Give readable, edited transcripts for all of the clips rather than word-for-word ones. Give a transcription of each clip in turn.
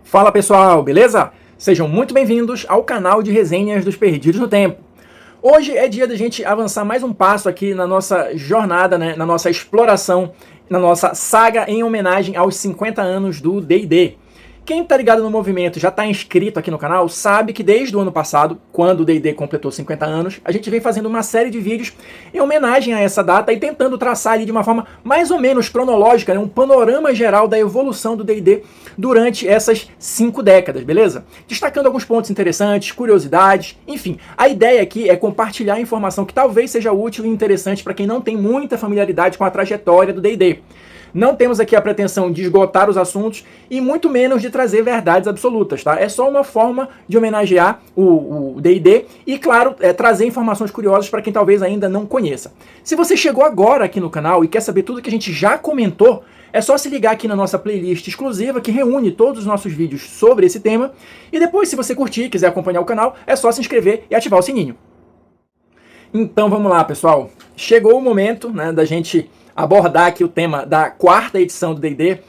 Fala pessoal, beleza? Sejam muito bem-vindos ao canal de resenhas dos Perdidos no Tempo. Hoje é dia da gente avançar mais um passo aqui na nossa jornada, na nossa exploração, na nossa saga em homenagem aos 50 anos do D&D. Quem tá ligado no movimento, já tá inscrito aqui no canal, sabe que desde o ano passado, quando o D&D completou 50 anos, a gente vem fazendo uma série de vídeos em homenagem a essa data e tentando traçar ali de uma forma mais ou menos cronológica, um panorama geral da evolução do D&D durante essas 5 décadas, beleza? Destacando alguns pontos interessantes, curiosidades, enfim. A ideia aqui é compartilhar informação que talvez seja útil e interessante para quem não tem muita familiaridade com a trajetória do D&D. Não temos aqui a pretensão de esgotar os assuntos e muito menos de trazer verdades absolutas, tá? É só uma forma de homenagear o D&D e, claro, trazer informações curiosas para quem talvez ainda não conheça. Se você chegou agora aqui no canal e quer saber tudo que a gente já comentou, é só se ligar aqui na nossa playlist exclusiva que reúne todos os nossos vídeos sobre esse tema. E depois, se você curtir e quiser acompanhar o canal, é só se inscrever e ativar o sininho. Então vamos lá, pessoal. Chegou o momento, da gente abordar aqui o tema da 4ª edição do D&D,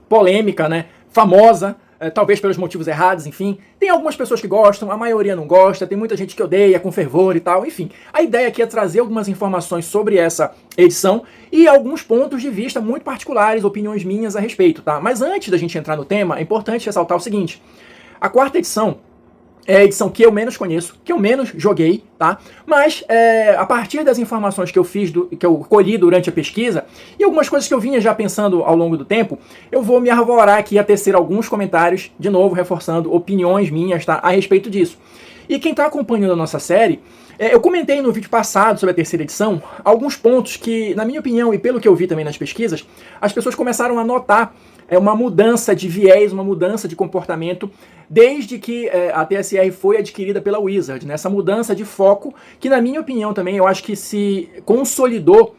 polêmica, famosa, talvez pelos motivos errados, enfim. Tem algumas pessoas que gostam, a maioria não gosta, tem muita gente que odeia com fervor e tal, enfim. A ideia aqui é trazer algumas informações sobre essa edição e alguns pontos de vista muito particulares, opiniões minhas a respeito, tá? Mas antes da gente entrar no tema, é importante ressaltar o seguinte: a 4ª edição é a edição que eu menos conheço, que eu menos joguei, tá? Mas a partir das informações que eu fiz, que eu colhi durante a pesquisa, e algumas coisas que eu vinha já pensando ao longo do tempo, eu vou me arvorar aqui a tecer alguns comentários, de novo reforçando opiniões minhas, tá? A respeito disso. E quem está acompanhando a nossa série, eu comentei no vídeo passado sobre a 3ª edição alguns pontos que, na minha opinião e pelo que eu vi também nas pesquisas, as pessoas começaram a notar uma mudança de viés, uma mudança de comportamento desde que a TSR foi adquirida pela Wizard, essa mudança de foco que, na minha opinião também, eu acho que se consolidou,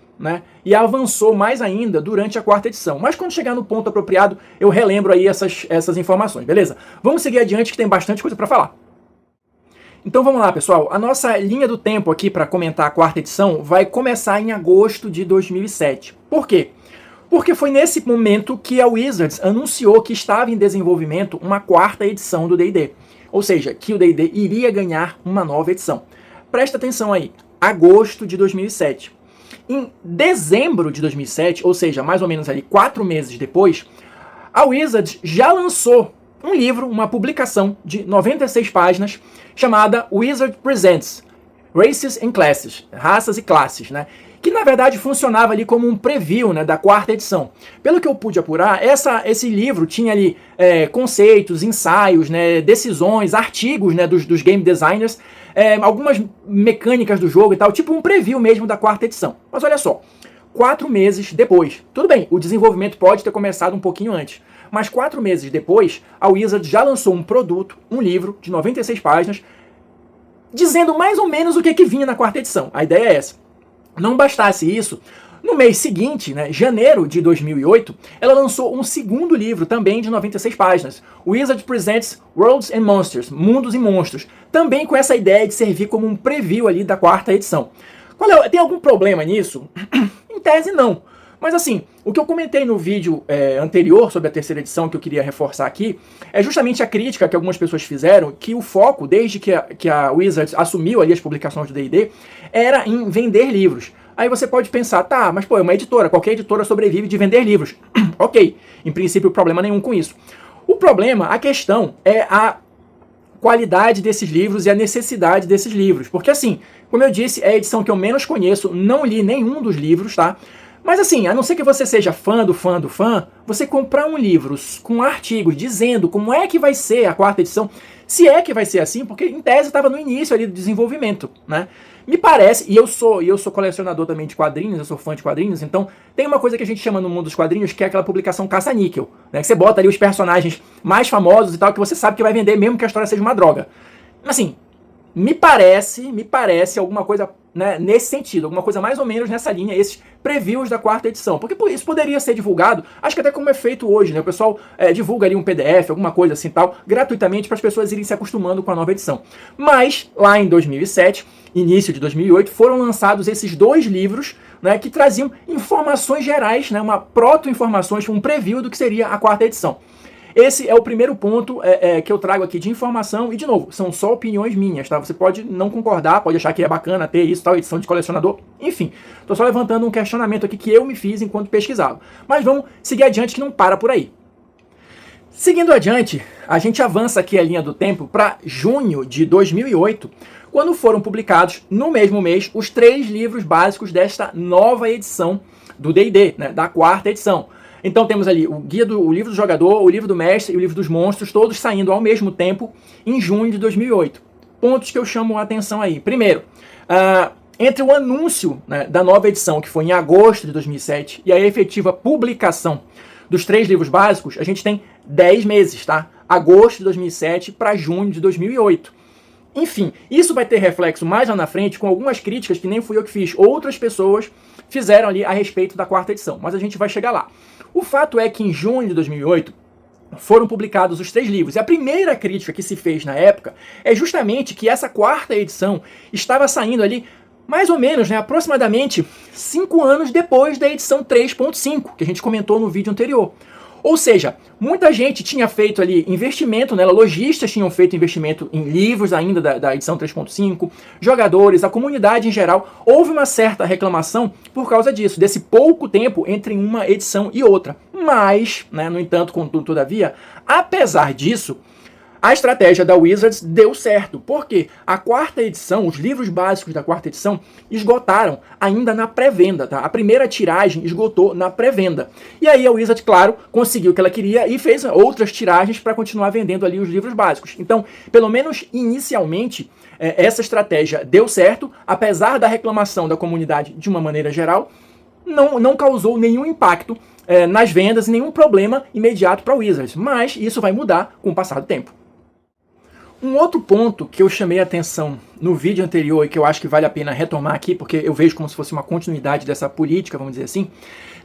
e avançou mais ainda durante a 4ª edição. Mas quando chegar no ponto apropriado, eu relembro aí essas informações, beleza? Vamos seguir adiante que tem bastante coisa para falar. Então vamos lá, pessoal. A nossa linha do tempo aqui para comentar a 4ª edição vai começar em agosto de 2007. Por quê? Porque foi nesse momento que a Wizards anunciou que estava em desenvolvimento uma 4ª edição do D&D. Ou seja, que o D&D iria ganhar uma nova edição. Presta atenção aí, agosto de 2007. Em dezembro de 2007, ou seja, mais ou menos ali 4 meses depois, a Wizards já lançou um livro, uma publicação de 96 páginas, chamada Wizard Presents Races and Classes, Raças e Classes, que na verdade funcionava ali como um preview da 4ª edição. Pelo que eu pude apurar, esse livro tinha ali conceitos, ensaios, decisões, artigos dos game designers, algumas mecânicas do jogo e tal, tipo um preview mesmo da 4ª edição. Mas olha só, 4 meses depois, tudo bem, o desenvolvimento pode ter começado um pouquinho antes, mas 4 meses depois, a Wizard já lançou um produto, um livro de 96 páginas, dizendo mais ou menos o que vinha na 4ª edição. A ideia é essa. Não bastasse isso, no mês seguinte, janeiro de 2008, ela lançou um segundo livro, também de 96 páginas, Wizard Presents Worlds and Monsters, Mundos e Monstros, também com essa ideia de servir como um preview ali da 4ª edição. Tem algum problema nisso? Em tese, não. Mas assim, o que eu comentei no vídeo anterior sobre a 3ª edição, que eu queria reforçar aqui, é justamente a crítica que algumas pessoas fizeram, que o foco, desde que a Wizards assumiu ali as publicações do D&D, era em vender livros. Aí você pode pensar, tá, mas pô, é uma editora, qualquer editora sobrevive de vender livros. Ok, em princípio, problema nenhum com isso. O problema, a questão, é a qualidade desses livros e a necessidade desses livros. Porque assim, como eu disse, é a edição que eu menos conheço, não li nenhum dos livros, tá? Mas assim, a não ser que você seja fã do fã, você comprar um livro com artigos dizendo como é que vai ser a 4ª edição, se é que vai ser assim, porque em tese estava no início ali do desenvolvimento, Me parece, e eu sou colecionador também de quadrinhos, eu sou fã de quadrinhos, então tem uma coisa que a gente chama no mundo dos quadrinhos, que é aquela publicação caça-níquel, que você bota ali os personagens mais famosos e tal, que você sabe que vai vender mesmo que a história seja uma droga. Assim, me parece alguma coisa nesse sentido, alguma coisa mais ou menos nessa linha, esses previews da 4ª edição, porque isso poderia ser divulgado, acho que até como é feito hoje, o pessoal divulga ali um PDF, alguma coisa assim tal, gratuitamente para as pessoas irem se acostumando com a nova edição. Mas, lá em 2007, início de 2008, foram lançados esses 2 livros, que traziam informações gerais, uma proto-informações, um preview do que seria a 4ª edição. esse é o primeiro ponto que eu trago aqui de informação, e de novo, são só opiniões minhas, tá? Você pode não concordar, pode achar que é bacana ter isso, tal, edição de colecionador, enfim. Tô só levantando um questionamento aqui que eu me fiz enquanto pesquisava. Mas vamos seguir adiante, que não para por aí. Seguindo adiante, a gente avança aqui a linha do tempo para junho de 2008, quando foram publicados, no mesmo mês, os 3 livros básicos desta nova edição do D&D, né, da 4ª edição. Então temos ali o livro do jogador, o livro do mestre e o livro dos monstros, todos saindo ao mesmo tempo em junho de 2008. Pontos que eu chamo a atenção aí. Primeiro, entre o anúncio, né, da nova edição, que foi em agosto de 2007, e a efetiva publicação dos 3 livros básicos, a gente tem 10 meses, tá? Agosto de 2007 para junho de 2008. Enfim, isso vai ter reflexo mais lá na frente com algumas críticas que nem fui eu que fiz, outras pessoas fizeram ali a respeito da 4ª edição, mas a gente vai chegar lá. O fato é que em junho de 2008 foram publicados os 3 livros, e a primeira crítica que se fez na época é justamente que essa 4ª edição estava saindo ali mais ou menos, né, aproximadamente 5 anos depois da edição 3.5, que a gente comentou no vídeo anterior. Ou seja, muita gente tinha feito ali investimento nela, lojistas tinham feito investimento em livros ainda da edição 3.5, jogadores, a comunidade em geral, houve uma certa reclamação por causa disso, desse pouco tempo entre uma edição e outra. Mas, né, no entanto, todavia, apesar disso, a estratégia da Wizards deu certo, porque a 4ª edição, os livros básicos da 4ª edição, esgotaram ainda na pré-venda, tá? A primeira tiragem esgotou na pré-venda. E aí a Wizards, claro, conseguiu o que ela queria e fez outras tiragens para continuar vendendo ali os livros básicos. Então, pelo menos inicialmente, essa estratégia deu certo, apesar da reclamação da comunidade de uma maneira geral, não causou nenhum impacto nas vendas e nenhum problema imediato para a Wizards. Mas isso vai mudar com o passar do tempo. Um outro ponto que eu chamei a atenção no vídeo anterior e que eu acho que vale a pena retomar aqui, porque eu vejo como se fosse uma continuidade dessa política, vamos dizer assim,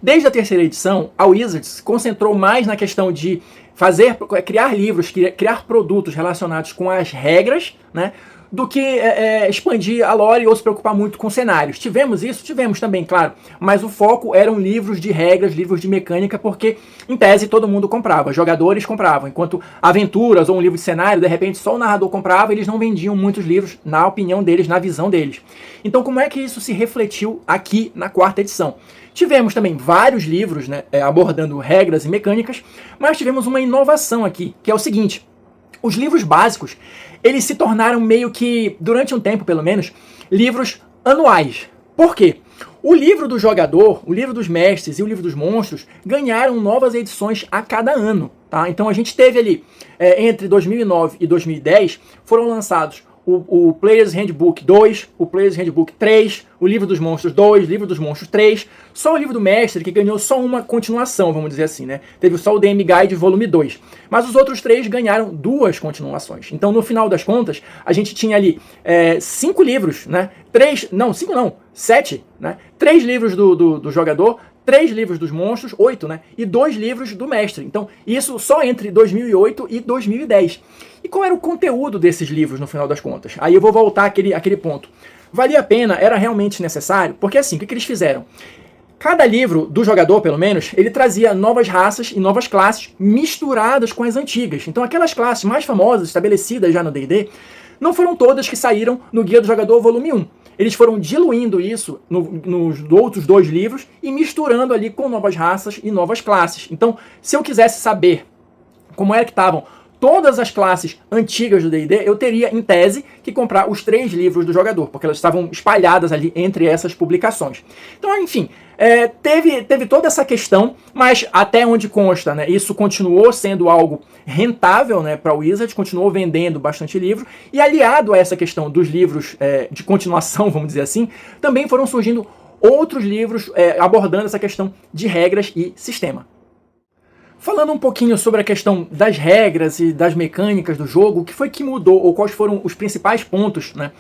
desde a 3ª edição, a Wizards concentrou mais na questão de criar livros, criar produtos relacionados com as regras, né, do que expandir a lore ou se preocupar muito com cenários. Tivemos isso? Tivemos também, claro. Mas o foco eram livros de regras, livros de mecânica, porque, em tese, todo mundo comprava. Jogadores compravam. Enquanto aventuras ou um livro de cenário, de repente, só o narrador comprava, eles não vendiam muitos livros, na opinião deles, na visão deles. Então, como é que isso se refletiu aqui na 4ª edição? Tivemos também vários livros, né, abordando regras e mecânicas, mas tivemos uma inovação aqui, que é o seguinte: os livros básicos, eles se tornaram meio que, durante um tempo pelo menos, livros anuais. Por quê? O livro do jogador, o livro dos mestres e o livro dos monstros ganharam novas edições a cada ano, tá? Então a gente teve ali, entre 2009 e 2010, foram lançados o Player's Handbook 2, o Player's Handbook 3, o Livro dos Monstros 2, Livro dos Monstros 3, só o Livro do Mestre que ganhou só uma continuação, vamos dizer assim, né? Teve só o DM Guide volume 2, mas os outros 3 ganharam 2 continuações. Então, no final das contas, a gente tinha ali 5 livros, né? 7, né? 3 livros do jogador, 3 livros dos monstros, 8, né? E 2 livros do mestre. Então, isso só entre 2008 e 2010. E qual era o conteúdo desses livros, no final das contas? Aí eu vou voltar àquele ponto. Valia a pena? Era realmente necessário? Porque assim, o que eles fizeram? Cada livro do jogador, pelo menos, ele trazia novas raças e novas classes misturadas com as antigas. Então, aquelas classes mais famosas, estabelecidas já no D&D, não foram todas que saíram no Guia do Jogador volume 1. Eles foram diluindo isso nos outros 2 livros e misturando ali com novas raças e novas classes. Então, se eu quisesse saber como era que estavam todas as classes antigas do D&D, eu teria, em tese, que comprar os 3 livros do jogador, porque elas estavam espalhadas ali entre essas publicações. Então, enfim, teve toda essa questão, mas até onde consta, né, isso continuou sendo algo rentável, né, para o Wizards, continuou vendendo bastante livro, e aliado a essa questão dos livros de continuação, vamos dizer assim, também foram surgindo outros livros abordando essa questão de regras e sistema. Falando um pouquinho sobre a questão das regras e das mecânicas do jogo, o que foi que mudou, ou quais foram os principais pontos, né,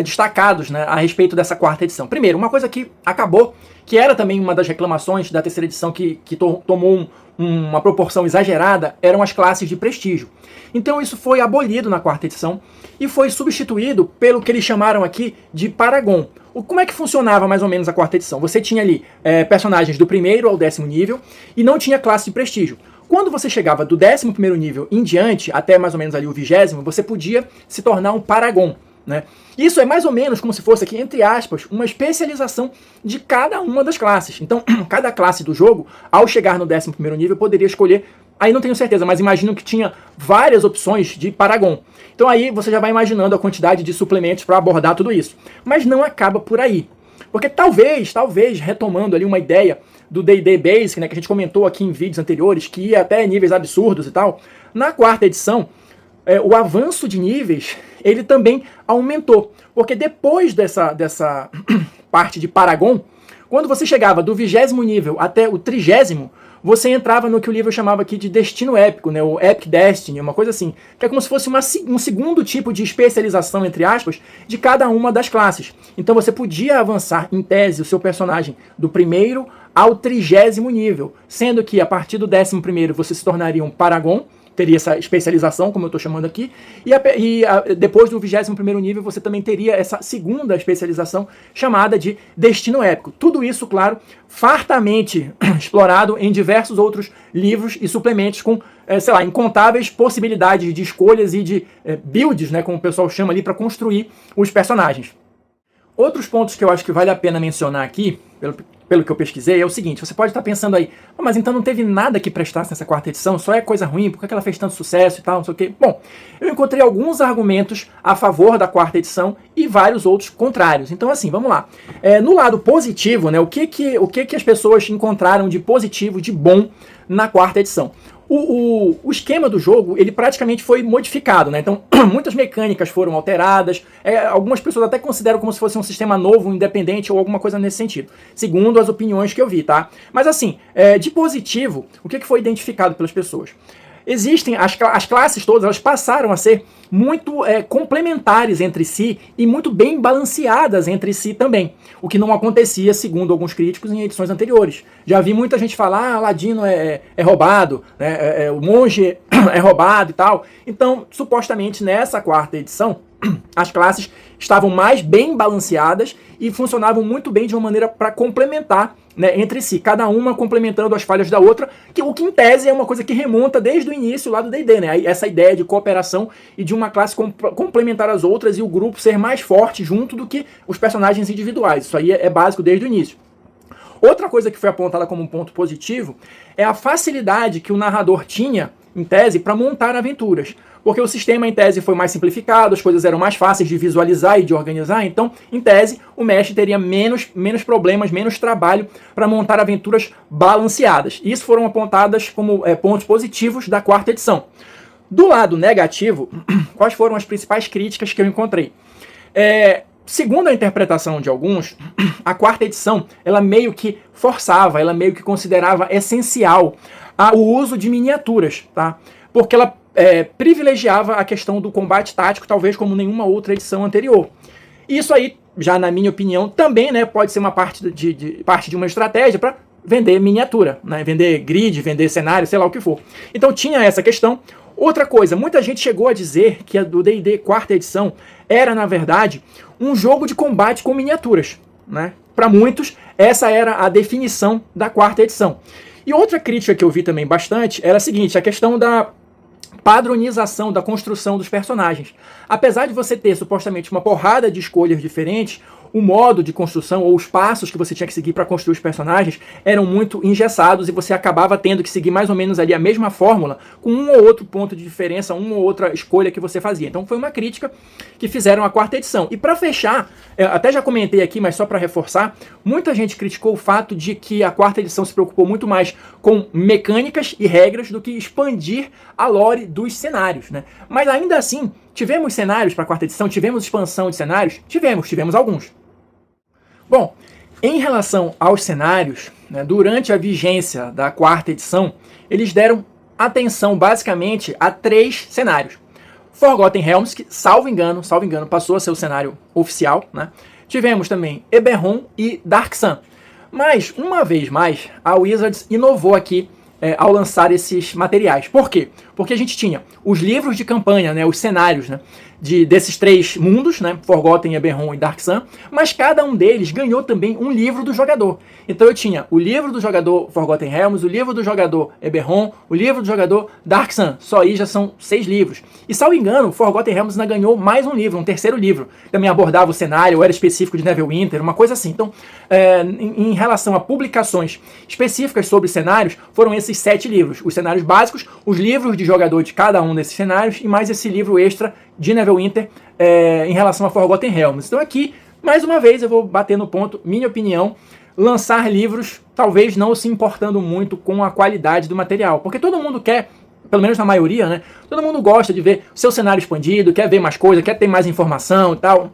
destacados, né, a respeito dessa 4ª edição? Primeiro, uma coisa que acabou, que era também uma das reclamações da 3ª edição que tomou uma proporção exagerada, eram as classes de prestígio. Então isso foi abolido na 4ª edição e foi substituído pelo que eles chamaram aqui de Paragon. Como é que funcionava mais ou menos a 4ª edição? Você tinha ali personagens do 1º ao 10º nível e não tinha classe de prestígio. Quando você chegava do 11º nível em diante, até mais ou menos ali o 20º, você podia se tornar um Paragon, né? Isso é mais ou menos como se fosse aqui, entre aspas, uma especialização de cada uma das classes. Então, cada classe do jogo, ao chegar no 11º nível, poderia escolher, aí não tenho certeza, mas imagino que tinha várias opções de Paragon. Então aí você já vai imaginando a quantidade de suplementos para abordar tudo isso. Mas não acaba por aí. Porque talvez, retomando ali uma ideia do D&D Basic, né, que a gente comentou aqui em vídeos anteriores, que ia até níveis absurdos e tal, na 4ª edição, o avanço de níveis, ele também aumentou. Porque depois dessa parte de Paragon, quando você chegava do 20º nível até o 30º, você entrava no que o livro chamava aqui de Destino Épico, né, o Epic Destiny, uma coisa assim, que é como se fosse um segundo tipo de especialização, entre aspas, de cada uma das classes. Então você podia avançar, em tese, o seu personagem do 1º ao 30º nível, sendo que a partir do 11º você se tornaria um Paragon, teria essa especialização, como eu estou chamando aqui, e depois do 21º nível você também teria essa segunda especialização chamada de Destino Épico. Tudo isso, claro, fartamente explorado em diversos outros livros e suplementos com, sei lá, incontáveis possibilidades de escolhas e de builds, né, como o pessoal chama ali, para construir os personagens. Outros pontos que eu acho que vale a pena mencionar aqui, pelo que eu pesquisei, é o seguinte: você pode estar pensando aí, mas então não teve nada que prestasse nessa 4ª edição, só é coisa ruim, por que ela fez tanto sucesso e tal, não sei o quê. Bom, eu encontrei alguns argumentos a favor da 4ª edição e vários outros contrários. Então assim, vamos lá. No lado positivo, né, o que as pessoas encontraram de positivo, de bom na 4ª edição? O esquema do jogo, ele praticamente foi modificado, né? Então, muitas mecânicas foram alteradas, algumas pessoas até consideram como se fosse um sistema novo, independente ou alguma coisa nesse sentido, segundo as opiniões que eu vi, tá? Mas assim, de positivo, o que foi identificado pelas pessoas? Existem, as classes todas, elas passaram a ser muito complementares entre si e muito bem balanceadas entre si também, o que não acontecia, segundo alguns críticos, em edições anteriores. Já vi muita gente falar, Ladino é roubado, né, o monge é roubado e tal. Então, supostamente, nessa 4ª edição, as classes estavam mais bem balanceadas e funcionavam muito bem de uma maneira para complementar, né, entre si, cada uma complementando as falhas da outra, o que em tese é uma coisa que remonta desde o início lá do D&D, né? Essa ideia de cooperação e de uma classe complementar as outras e o grupo ser mais forte junto do que os personagens individuais. Isso aí é básico desde o início. Outra coisa que foi apontada como um ponto positivo é a facilidade que o narrador tinha, em tese, para montar aventuras. Porque o sistema, em tese, foi mais simplificado, as coisas eram mais fáceis de visualizar e de organizar, então, em tese, o mestre teria menos problemas, menos trabalho para montar aventuras balanceadas. Isso foram apontadas como pontos positivos da 4ª edição. Do lado negativo, quais foram as principais críticas que eu encontrei? Segundo a interpretação de alguns, a 4ª edição, ela meio que forçava, ela meio que considerava essencial o uso de miniaturas, tá? Porque ela privilegiava a questão do combate tático, talvez como nenhuma outra edição anterior. Isso aí, já na minha opinião, também, né, pode ser uma parte de uma estratégia para vender miniatura, né, vender grid, vender cenário, sei lá o que for. Então tinha essa questão. Outra coisa, muita gente chegou a dizer que a do D&D 4ª edição era, na verdade, um jogo de combate com miniaturas, né? Para muitos, essa era a definição da 4ª edição. E outra crítica que eu vi também bastante era a seguinte, a questão da padronização da construção dos personagens. Apesar de você ter supostamente uma porrada de escolhas diferentes, o modo de construção ou os passos que você tinha que seguir para construir os personagens eram muito engessados e você acabava tendo que seguir mais ou menos ali a mesma fórmula com um ou outro ponto de diferença, uma ou outra escolha que você fazia. Então foi uma crítica que fizeram à 4ª edição. E para fechar, até já comentei aqui, mas só para reforçar, muita gente criticou o fato de que a 4ª edição se preocupou muito mais com mecânicas e regras do que expandir a lore dos cenários, né? Mas ainda assim, tivemos cenários para a 4ª edição, tivemos expansão de cenários? Tivemos alguns. Bom, em relação aos cenários, né, durante a vigência da 4ª edição, eles deram atenção basicamente a 3 cenários. Forgotten Realms, que, salvo engano, passou a ser o cenário oficial, né? Tivemos também Eberron e Dark Sun. Mas, uma vez mais, a Wizards inovou aqui ao lançar esses materiais. Por quê? Porque a gente tinha os livros de campanha, né, os cenários, né, desses 3 mundos, né, Forgotten, Eberron e Dark Sun, mas cada um deles ganhou também um livro do jogador. Então eu tinha o livro do jogador Forgotten Realms, o livro do jogador Eberron, o livro do jogador Dark Sun. Só aí já são 6 livros. E salvo engano, Forgotten Realms ainda ganhou mais um livro, um terceiro livro. Também abordava o cenário, era específico de Neverwinter, uma coisa assim. Então, em relação a publicações específicas sobre cenários, foram esses 7 livros. Os cenários básicos, os livros de jogador de cada um desses cenários e mais esse livro extra de Neverwinter em relação a Forgotten Realms. Então aqui, mais uma vez, eu vou bater no ponto, minha opinião, lançar livros talvez não se importando muito com a qualidade do material, porque todo mundo quer, pelo menos na maioria, né? Todo mundo gosta de ver o seu cenário expandido, quer ver mais coisa, quer ter mais informação e tal.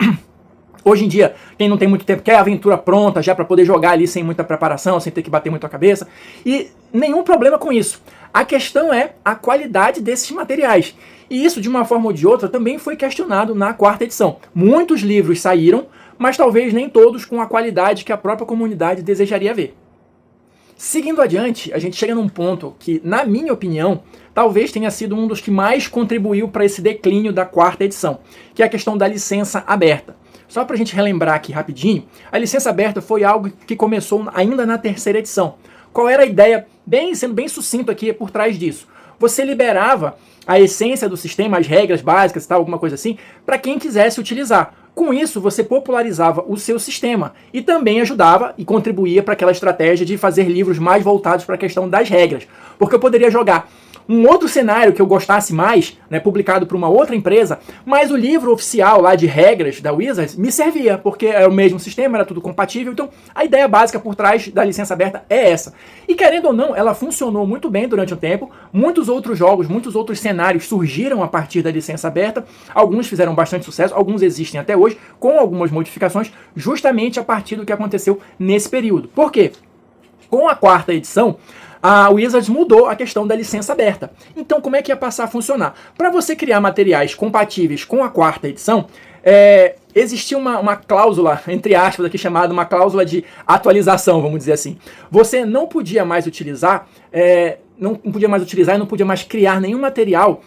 Hoje em dia, quem não tem muito tempo quer a aventura pronta já para poder jogar ali sem muita preparação, sem ter que bater muito a cabeça. E nenhum problema com isso. A questão é a qualidade desses materiais. E isso, de uma forma ou de outra, também foi questionado na 4ª edição. Muitos livros saíram, mas talvez nem todos com a qualidade que a própria comunidade desejaria ver. Seguindo adiante, a gente chega num ponto que, na minha opinião, talvez tenha sido um dos que mais contribuiu para esse declínio da 4ª edição, que é a questão da licença aberta. Só para a gente relembrar aqui rapidinho, a licença aberta foi algo que começou ainda na 3ª edição. Qual era a ideia, sendo bem sucinto aqui, por trás disso? Você liberava a essência do sistema, as regras básicas, tal, alguma coisa assim, para quem quisesse utilizar. Com isso, você popularizava o seu sistema e também ajudava e contribuía para aquela estratégia de fazer livros mais voltados para a questão das regras. Porque eu poderia jogar um outro cenário que eu gostasse mais, né, publicado por uma outra empresa, mas o livro oficial lá de regras da Wizards me servia, porque era o mesmo sistema, era tudo compatível. Então, a ideia básica por trás da licença aberta é essa. E querendo ou não, ela funcionou muito bem durante um tempo. Muitos outros jogos, muitos outros cenários surgiram a partir da licença aberta. Alguns fizeram bastante sucesso, alguns existem até hoje, com algumas modificações, justamente a partir do que aconteceu nesse período. Por quê? Com a 4ª edição, a Wizards mudou a questão da licença aberta. Então, como é que ia passar a funcionar? Para você criar materiais compatíveis com a 4ª edição, existia uma cláusula, entre aspas, aqui chamada uma cláusula de atualização, vamos dizer assim. Você não podia mais utilizar, e não podia mais criar nenhum material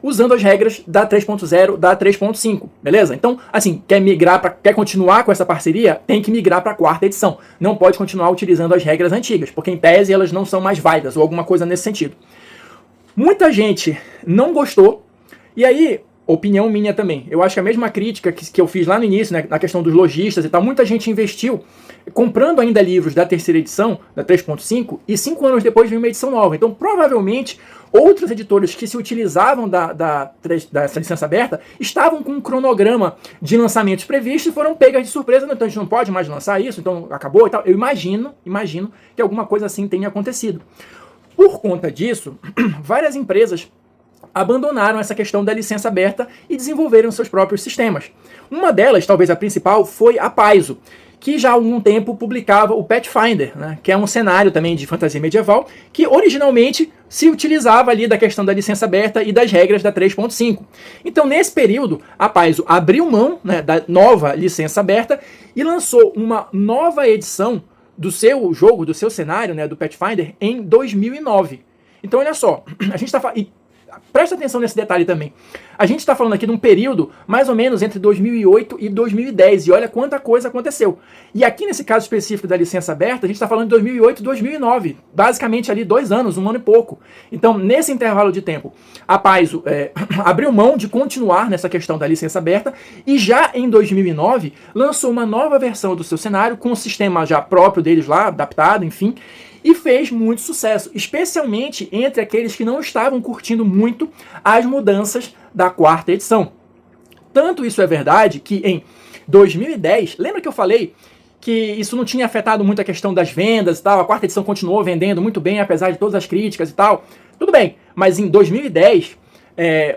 usando as regras da 3.0, da 3.5, beleza? Então, assim, quer continuar com essa parceria, tem que migrar para a 4ª edição. Não pode continuar utilizando as regras antigas, porque em tese elas não são mais válidas, ou alguma coisa nesse sentido. Muita gente não gostou, e aí, opinião minha também, eu acho que a mesma crítica que eu fiz lá no início, né, na questão dos lojistas e tal, muita gente investiu comprando ainda livros da 3ª edição, da 3.5, e 5 anos depois veio uma edição nova. Então, provavelmente, outros editores que se utilizavam dessa licença aberta estavam com um cronograma de lançamentos previstos e foram pegas de surpresa. Então, a gente não pode mais lançar isso, então acabou e tal. Eu imagino que alguma coisa assim tenha acontecido. Por conta disso, várias empresas abandonaram essa questão da licença aberta e desenvolveram seus próprios sistemas. Uma delas, talvez a principal, foi a Paizo, que já há algum tempo publicava o Pathfinder, né, que é um cenário também de fantasia medieval, que originalmente se utilizava ali da questão da licença aberta e das regras da 3.5. Então, nesse período, a Paizo abriu mão, né, da nova licença aberta e lançou uma nova edição do seu jogo, do seu cenário, né, do Pathfinder, em 2009. Então, olha só, a gente está presta atenção nesse detalhe também. A gente está falando aqui de um período mais ou menos entre 2008 e 2010, e olha quanta coisa aconteceu. E aqui nesse caso específico da licença aberta, a gente está falando de 2008 e 2009, basicamente ali 2 anos, 1 ano e pouco. Então, nesse intervalo de tempo, a Paizo abriu mão de continuar nessa questão da licença aberta, e já em 2009 lançou uma nova versão do seu cenário, com o sistema já próprio deles lá, adaptado, enfim, e fez muito sucesso, especialmente entre aqueles que não estavam curtindo muito as mudanças da 4ª edição. Tanto isso é verdade que em 2010, lembra que eu falei que isso não tinha afetado muito a questão das vendas e tal, a 4ª edição continuou vendendo muito bem, apesar de todas as críticas e tal, tudo bem, mas em 2010,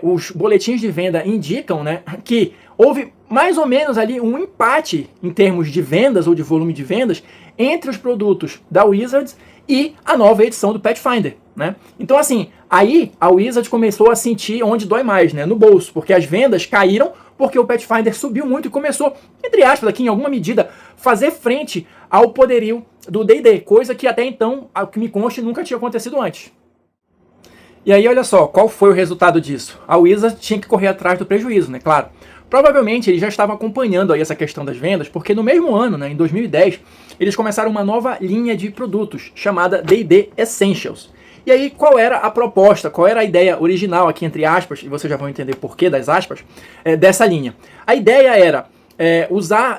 os boletins de venda indicam, né, que houve mais ou menos ali um empate em termos de vendas ou de volume de vendas entre os produtos da Wizards e a nova edição do Pathfinder, né? Então, assim, aí a Wizards começou a sentir onde dói mais, né? No bolso, porque as vendas caíram porque o Pathfinder subiu muito e começou, entre aspas, aqui em alguma medida, fazer frente ao poderio do D&D, coisa que até então, ao que me conste, nunca tinha acontecido antes. E aí, olha só, qual foi o resultado disso? A Wizard tinha que correr atrás do prejuízo, né? Claro. Provavelmente eles já estavam acompanhando aí essa questão das vendas, porque no mesmo ano, né, em 2010, eles começaram uma nova linha de produtos chamada D&D Essentials. E aí, qual era a proposta, qual era a ideia original aqui, entre aspas, e vocês já vão entender porquê das aspas, dessa linha. A ideia era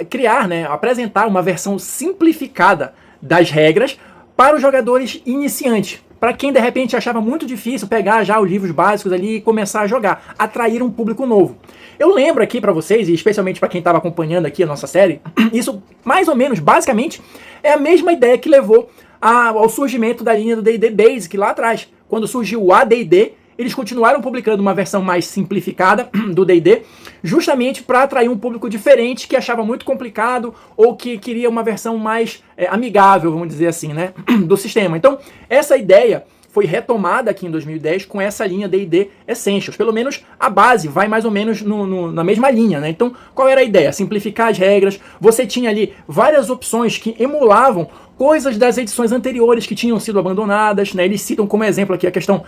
criar, né, apresentar uma versão simplificada das regras para os jogadores iniciantes. Para quem de repente achava muito difícil pegar já os livros básicos ali e começar a jogar, atrair um público novo. Eu lembro aqui para vocês, e especialmente para quem estava acompanhando aqui a nossa série, isso mais ou menos, basicamente, é a mesma ideia que levou ao surgimento da linha do D&D Basic lá atrás. Quando surgiu o AD&D, eles continuaram publicando uma versão mais simplificada do D&D, justamente para atrair um público diferente que achava muito complicado ou que queria uma versão mais amigável, vamos dizer assim, né, do sistema. Então, essa ideia foi retomada aqui em 2010 com essa linha D&D Essentials. Pelo menos a base vai mais ou menos na mesma linha, né? Então, qual era a ideia? Simplificar as regras. Você tinha ali várias opções que emulavam coisas das edições anteriores que tinham sido abandonadas, né? Eles citam como exemplo aqui a questão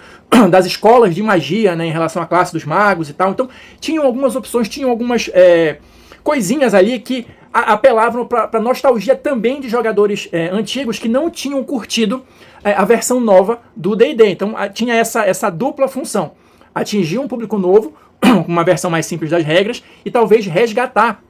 das escolas de magia, né, em relação à classe dos magos e tal. Então, tinham algumas opções, tinham algumas coisinhas ali que apelavam para a nostalgia também de jogadores antigos que não tinham curtido a versão nova do D&D. Então, tinha essa dupla função. Atingir um público novo, com uma versão mais simples das regras, e talvez resgatar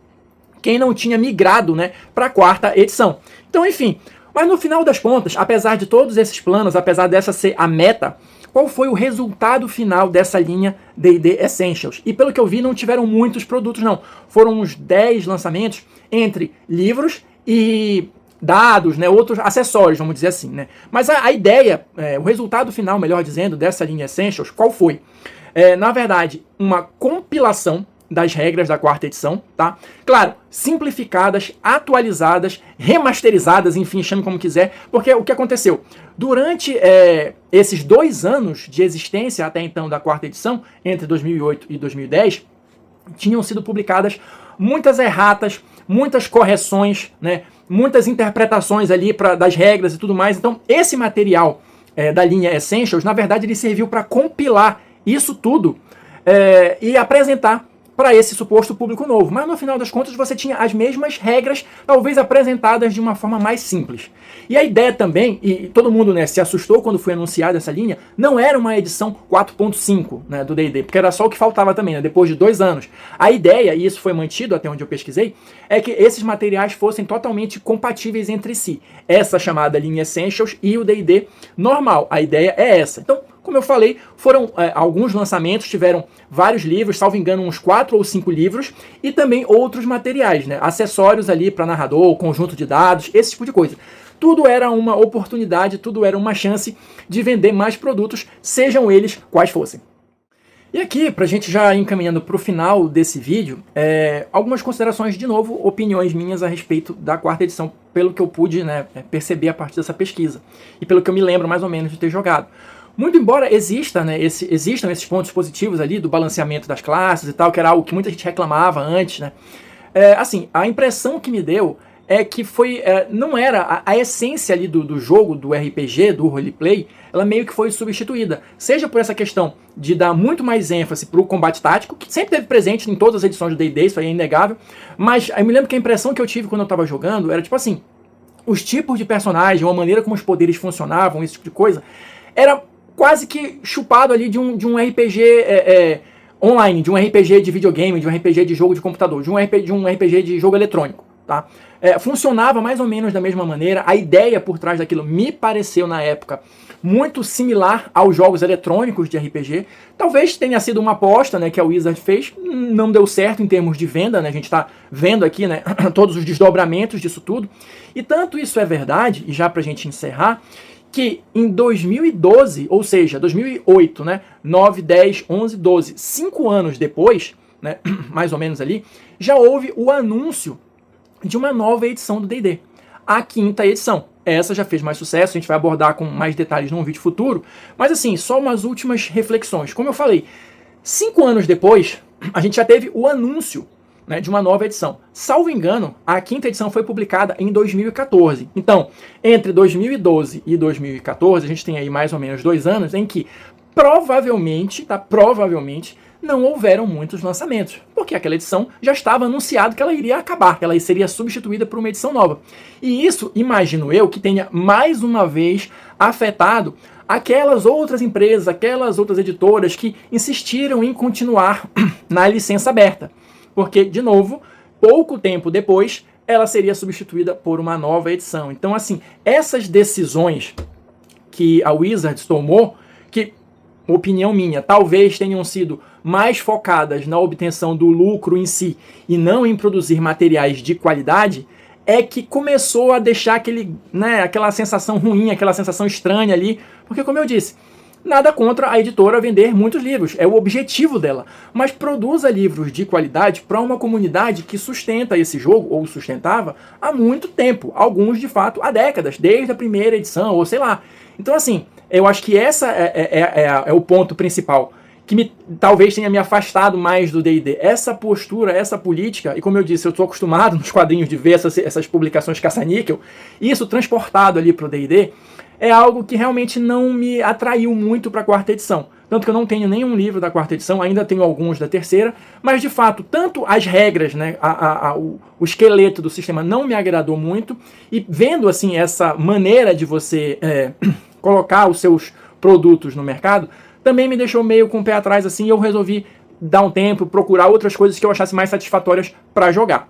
quem não tinha migrado, né, para a quarta edição. Então, enfim, mas no final das contas, apesar de todos esses planos, apesar dessa ser a meta, qual foi o resultado final dessa linha D&D Essentials? E pelo que eu vi, não tiveram muitos produtos, não. Foram uns 10 lançamentos entre livros e dados, né, outros acessórios, vamos dizer assim, né? Mas a ideia, o resultado final, melhor dizendo, dessa linha Essentials, qual foi? Na verdade, uma compilação das regras da quarta edição, tá? Claro, simplificadas, atualizadas, remasterizadas, enfim, chame como quiser, porque o que aconteceu? Durante esses 2 anos de existência até então da quarta edição, entre 2008 e 2010, tinham sido publicadas muitas erratas, muitas correções, né, muitas interpretações ali das regras e tudo mais. Então, esse material da linha Essentials, na verdade, ele serviu para compilar isso tudo e apresentar para esse suposto público novo. Mas no final das contas você tinha as mesmas regras, talvez apresentadas de uma forma mais simples. E a ideia também, e todo mundo, né, se assustou quando foi anunciada essa linha, não era uma edição 4.5, né, do D&D, porque era só o que faltava também, né, depois de 2 anos. A ideia, e isso foi mantido até onde eu pesquisei, é que esses materiais fossem totalmente compatíveis entre si. Essa chamada linha Essentials e o D&D normal. A ideia é essa. Então, como eu falei, foram alguns lançamentos, tiveram vários livros, salvo engano, uns 4 ou 5 livros, e também outros materiais, né? Acessórios ali para narrador, conjunto de dados, esse tipo de coisa. Tudo era uma oportunidade, tudo era uma chance de vender mais produtos, sejam eles quais fossem. E aqui, para a gente já ir encaminhando para o final desse vídeo, algumas considerações, de novo, opiniões minhas a respeito da quarta edição, pelo que eu pude, né, perceber a partir dessa pesquisa, e pelo que eu me lembro mais ou menos de ter jogado. Muito embora existam esses pontos positivos ali do balanceamento das classes e tal, que era algo que muita gente reclamava antes, né? Assim, a impressão que me deu é que não era a essência ali do jogo, do RPG, do roleplay, ela meio que foi substituída. Seja por essa questão de dar muito mais ênfase para o combate tático, que sempre teve presente em todas as edições do D&D, isso aí é inegável, mas eu me lembro que a impressão que eu tive quando eu estava jogando era tipo assim, os tipos de personagem, a maneira como os poderes funcionavam, esse tipo de coisa, era quase que chupado ali de um RPG online, de um RPG de videogame, de um RPG de jogo de computador, de um RPG de jogo eletrônico, tá? Funcionava mais ou menos da mesma maneira, a ideia por trás daquilo me pareceu na época muito similar aos jogos eletrônicos de RPG. Talvez tenha sido uma aposta, né, que a Wizard fez, não deu certo em termos de venda, né? A gente está vendo aqui, né, todos os desdobramentos disso tudo, e tanto isso é verdade, e já pra gente encerrar, que em 2012, ou seja, 2008, né, 9, 10, 11, 12, 5 anos depois, né, mais ou menos ali, já houve o anúncio de uma nova edição do D&D, a 5ª edição. Essa já fez mais sucesso, a gente vai abordar com mais detalhes num vídeo futuro, mas assim, só umas últimas reflexões. Como eu falei, 5 anos depois, a gente já teve o anúncio, né, de uma nova edição. Salvo engano, a 5ª edição foi publicada em 2014. Então, entre 2012 e 2014, a gente tem aí mais ou menos 2 anos em que provavelmente, tá? Provavelmente não houveram muitos lançamentos, porque aquela edição já estava anunciado que ela iria acabar, que ela seria substituída por uma edição nova. E isso, imagino eu, que tenha mais uma vez afetado aquelas outras empresas, aquelas outras editoras que insistiram em continuar na licença aberta. Porque, de novo, pouco tempo depois, ela seria substituída por uma nova edição. Então, assim, essas decisões que a Wizards tomou, que, opinião minha, talvez tenham sido mais focadas na obtenção do lucro em si e não em produzir materiais de qualidade, é que começou a deixar aquela sensação ruim, aquela sensação estranha ali, porque, como eu disse, nada contra a editora vender muitos livros, é o objetivo dela, mas produza livros de qualidade para uma comunidade que sustenta esse jogo, ou sustentava, há muito tempo, alguns de fato há décadas, desde a primeira edição, ou sei lá. Então, assim, eu acho que essa é o ponto principal, que talvez tenha me afastado mais do D&D. Essa postura, essa política, e como eu disse, eu estou acostumado nos quadrinhos de ver essas publicações caça-níquel, isso transportado ali para o D&D, é algo que realmente não me atraiu muito para a quarta edição. Tanto que eu não tenho nenhum livro da quarta edição, ainda tenho alguns da terceira, mas de fato, tanto as regras, né, o esqueleto do sistema não me agradou muito, e vendo assim essa maneira de você colocar os seus produtos no mercado, também me deixou meio com o pé atrás assim, e eu resolvi dar um tempo, procurar outras coisas que eu achasse mais satisfatórias para jogar.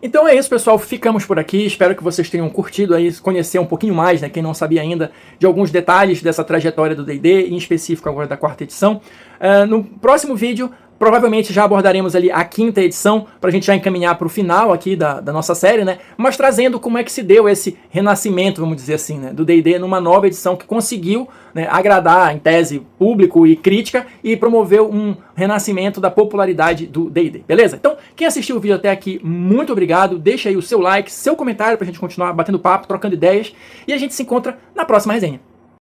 Então é isso, pessoal, ficamos por aqui, espero que vocês tenham curtido aí, conhecer um pouquinho mais, né, quem não sabia ainda, de alguns detalhes dessa trajetória do D&D, em específico agora da quarta edição. No próximo vídeo, provavelmente já abordaremos ali a quinta edição, para a gente já encaminhar para o final aqui da nossa série, né, mas trazendo como é que se deu esse renascimento, vamos dizer assim, né, do D&D numa nova edição que conseguiu, né, agradar, em tese, público e crítica, e promoveu um renascimento da popularidade do D&D, beleza? Então, quem assistiu o vídeo até aqui, muito obrigado, deixa aí o seu like, seu comentário, para a gente continuar batendo papo, trocando ideias, e a gente se encontra na próxima resenha.